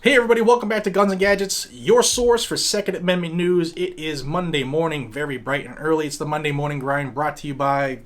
Hey everybody, welcome back to Guns and Gadgets, your source for Second Amendment news. It is Monday morning, very bright and early. It's the Monday Morning Grind brought to you by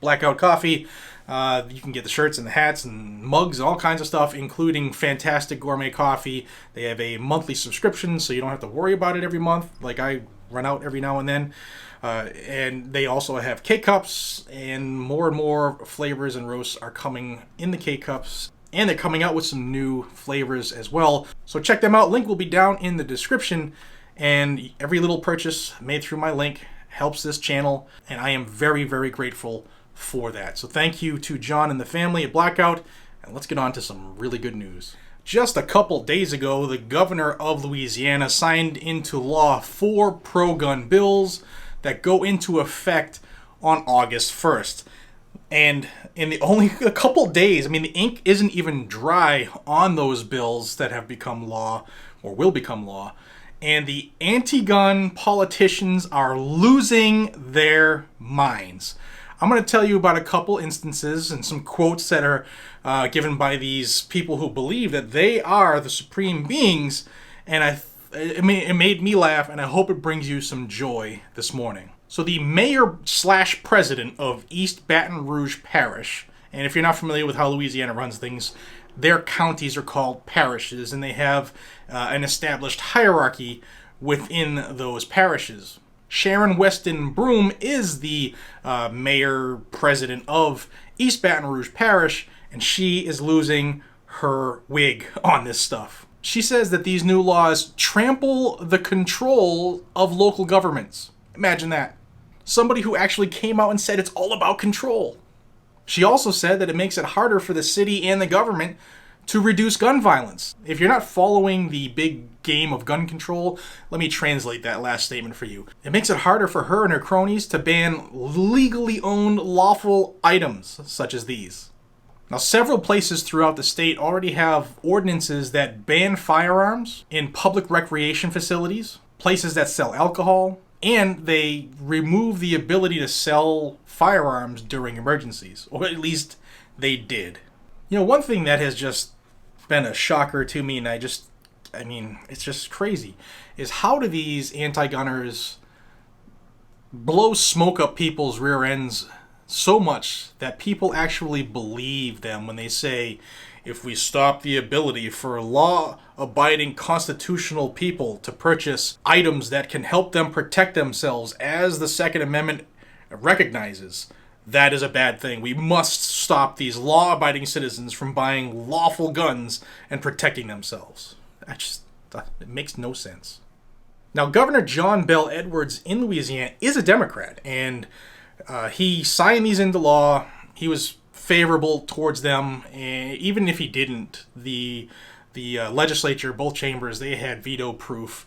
Blackout Coffee. You can get the shirts and the hats and mugs and all kinds of stuff, including fantastic gourmet coffee. They have a monthly subscription, so you don't have to worry about it every month, like I run out every now and then. And they also have K-Cups, and more flavors and roasts are coming in the K-Cups. And they're coming out with some new flavors as well. So check them out. Link will be down in the description. And every little purchase made through my link helps this channel. And I am very, very grateful for that. So thank you to John and the family at Blackout. And let's get on to some really good news. Just a couple days ago, the governor of Louisiana signed into law 4 pro-gun bills that go into effect on August 1st. And in only a couple days, the ink isn't even dry on those bills that have become law or will become law. And the anti-gun politicians are losing their minds. I'm going to tell you about a couple instances and some quotes that are given by these people who believe that they are the supreme beings. And it made me laugh, and I hope it brings you some joy this morning. So the mayor/president of East Baton Rouge Parish, and if you're not familiar with how Louisiana runs things, their counties are called parishes, and they have an established hierarchy within those parishes. Sharon Weston Broom is the mayor-president of East Baton Rouge Parish, and she is losing her wig on this stuff. She says that these new laws trample the control of local governments. Imagine that. Somebody who actually came out and said it's all about control. She also said that it makes it harder for the city and the government to reduce gun violence. If you're not following the big game of gun control, let me translate that last statement for you. It makes it harder for her and her cronies to ban legally owned lawful items such as these. Now, several places throughout the state already have ordinances that ban firearms in public recreation facilities, places that sell alcohol, and they remove the ability to sell firearms during emergencies, or at least they did. One thing that has just been a shocker to me, and it's just crazy, is how do these anti-gunners blow smoke up people's rear ends so much that people actually believe them when they say, if we stop the ability for law-abiding constitutional people to purchase items that can help them protect themselves as the Second Amendment recognizes, that is a bad thing. We must stop these law-abiding citizens from buying lawful guns and protecting themselves. It makes no sense. Now, Governor John Bel Edwards in Louisiana is a Democrat, and he signed these into law. He was favorable towards them, and even if he didn't, the legislature, both chambers, they had veto-proof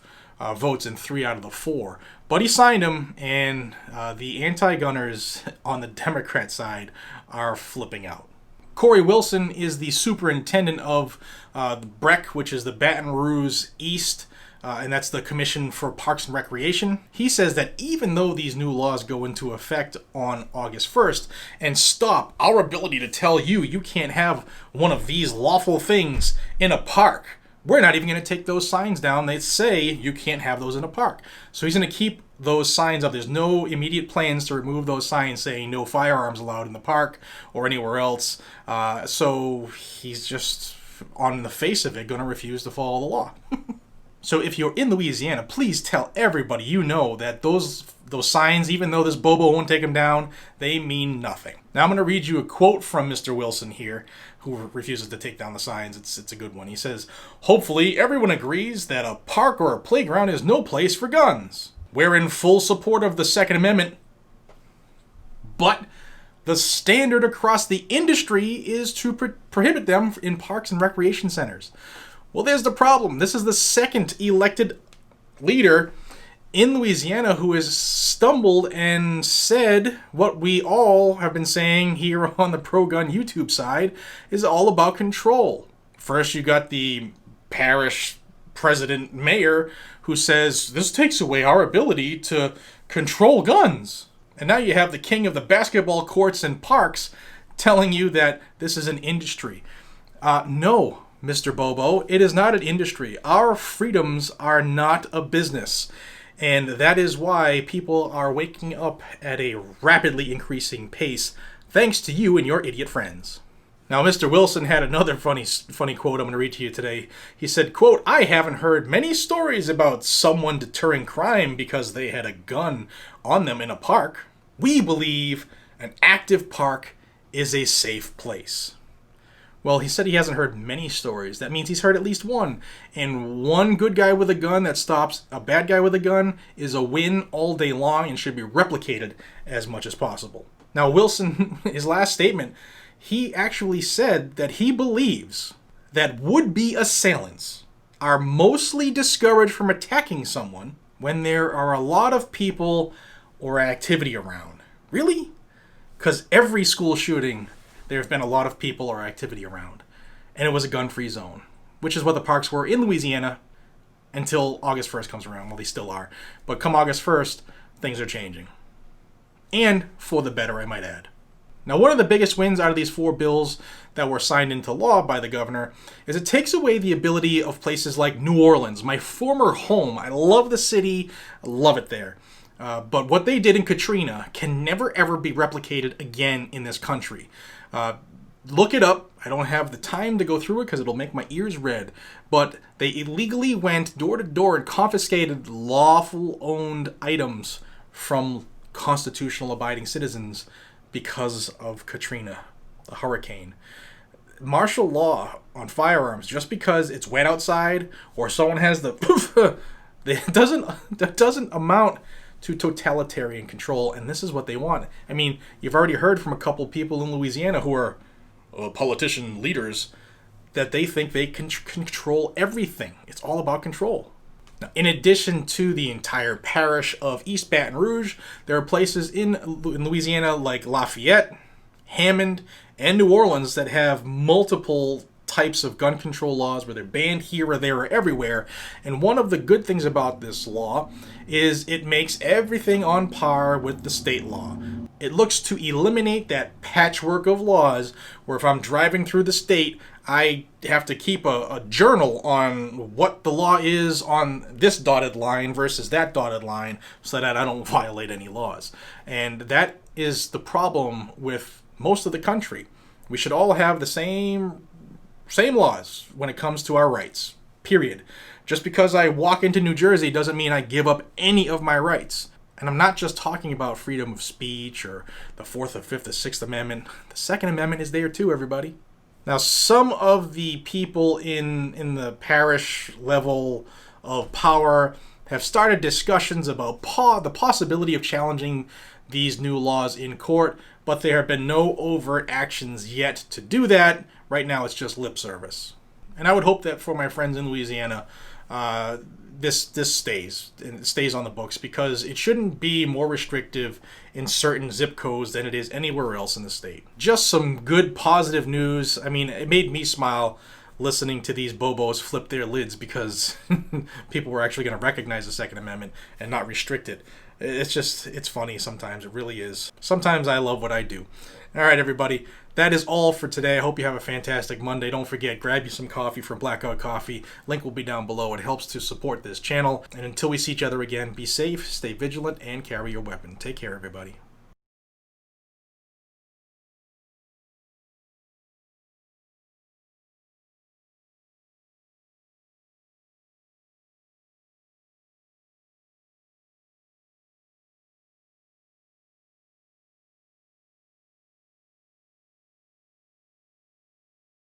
votes in 3 out of the 4. But he signed them, and the anti-gunners on the Democrat side are flipping out. Cory Wilson is the superintendent of the BREC, which is the Baton Rouge East, and that's the Commission for Parks and Recreation. He says that even though these new laws go into effect on August 1st and stop our ability to tell you can't have one of these lawful things in a park, we're not even going to take those signs down. They say you can't have those in a park. So he's going to keep those signs up. There's no immediate plans to remove those signs saying no firearms allowed in the park or anywhere else. So he's just, on the face of it, going to refuse to follow the law. So if you're in Louisiana, please tell everybody you know that those signs, even though this Bobo won't take them down, they mean nothing. Now I'm going to read you a quote from Mr. Wilson here, who refuses to take down the signs. It's a good one. He says, "Hopefully everyone agrees that a park or a playground is no place for guns. We're in full support of the Second Amendment, but the standard across the industry is to prohibit them in parks and recreation centers." Well, there's the problem. This is the second elected leader in Louisiana who has stumbled and said what we all have been saying here on the pro-gun YouTube side is all about control. First, you got the parish president mayor who says this takes away our ability to control guns. And now you have the king of the basketball courts and parks telling you that this is an industry. No. Mr. Bobo, it is not an industry. Our freedoms are not a business. And that is why people are waking up at a rapidly increasing pace, thanks to you and your idiot friends. Now, Mr. Wilson had another funny quote I'm going to read to you today. He said, quote, "I haven't heard many stories about someone deterring crime because they had a gun on them in a park. We believe an active park is a safe place." Well, he said he hasn't heard many stories. That means he's heard at least one. And one good guy with a gun that stops a bad guy with a gun is a win all day long and should be replicated as much as possible. Now, Wilson, his last statement, he actually said that he believes that would-be assailants are mostly discouraged from attacking someone when there are a lot of people or activity around. Really? Because every school shooting, there have been a lot of people or activity around. And it was a gun-free zone, which is what the parks were in Louisiana until August 1st comes around. Well, they still are. But come August 1st, things are changing. And for the better, I might add. Now, one of the biggest wins out of these 4 bills that were signed into law by the governor is it takes away the ability of places like New Orleans, my former home. I love the city. I love it there. But what they did in Katrina can never, ever be replicated again in this country. Look it up. I don't have the time to go through it because it'll make my ears red. But they illegally went door to door and confiscated lawful owned items from constitutional abiding citizens because of Katrina, the hurricane. Martial law on firearms, just because it's wet outside or someone has the that doesn't amount to totalitarian control, and this is what they want. I mean, you've already heard from a couple people in Louisiana who are politician leaders that they think they can control everything. It's all about control. Now, in addition to the entire parish of East Baton Rouge, there are places in Louisiana like Lafayette, Hammond, and New Orleans that have multiple types of gun control laws where they're banned here or there or everywhere. And one of the good things about this law is it makes everything on par with the state law. It looks to eliminate that patchwork of laws where if I'm driving through the state, I have to keep a journal on what the law is on this dotted line versus that dotted line so that I don't violate any laws. And that is the problem with most of the country. We should all have the same laws when it comes to our rights, period. Just because I walk into New Jersey doesn't mean I give up any of my rights. And I'm not just talking about freedom of speech or the 4th or 5th or 6th Amendment. The 2nd Amendment is there too, everybody. Now, some of the people in the parish level of power have started discussions about the possibility of challenging these new laws in court, but there have been no overt actions yet to do that. Right now, it's just lip service. And I would hope that for my friends in Louisiana, this stays on the books, because it shouldn't be more restrictive in certain zip codes than it is anywhere else in the state. Just some good positive news. I mean, it made me smile listening to these bobos flip their lids because people were actually going to recognize the Second Amendment and not restrict it. It's funny sometimes. It really is. Sometimes I love what I do. All right, everybody. That is all for today. I hope you have a fantastic Monday. Don't forget, grab you some coffee from Blackout Coffee. Link will be down below. It helps to support this channel. And until we see each other again, be safe, stay vigilant, and carry your weapon. Take care, everybody.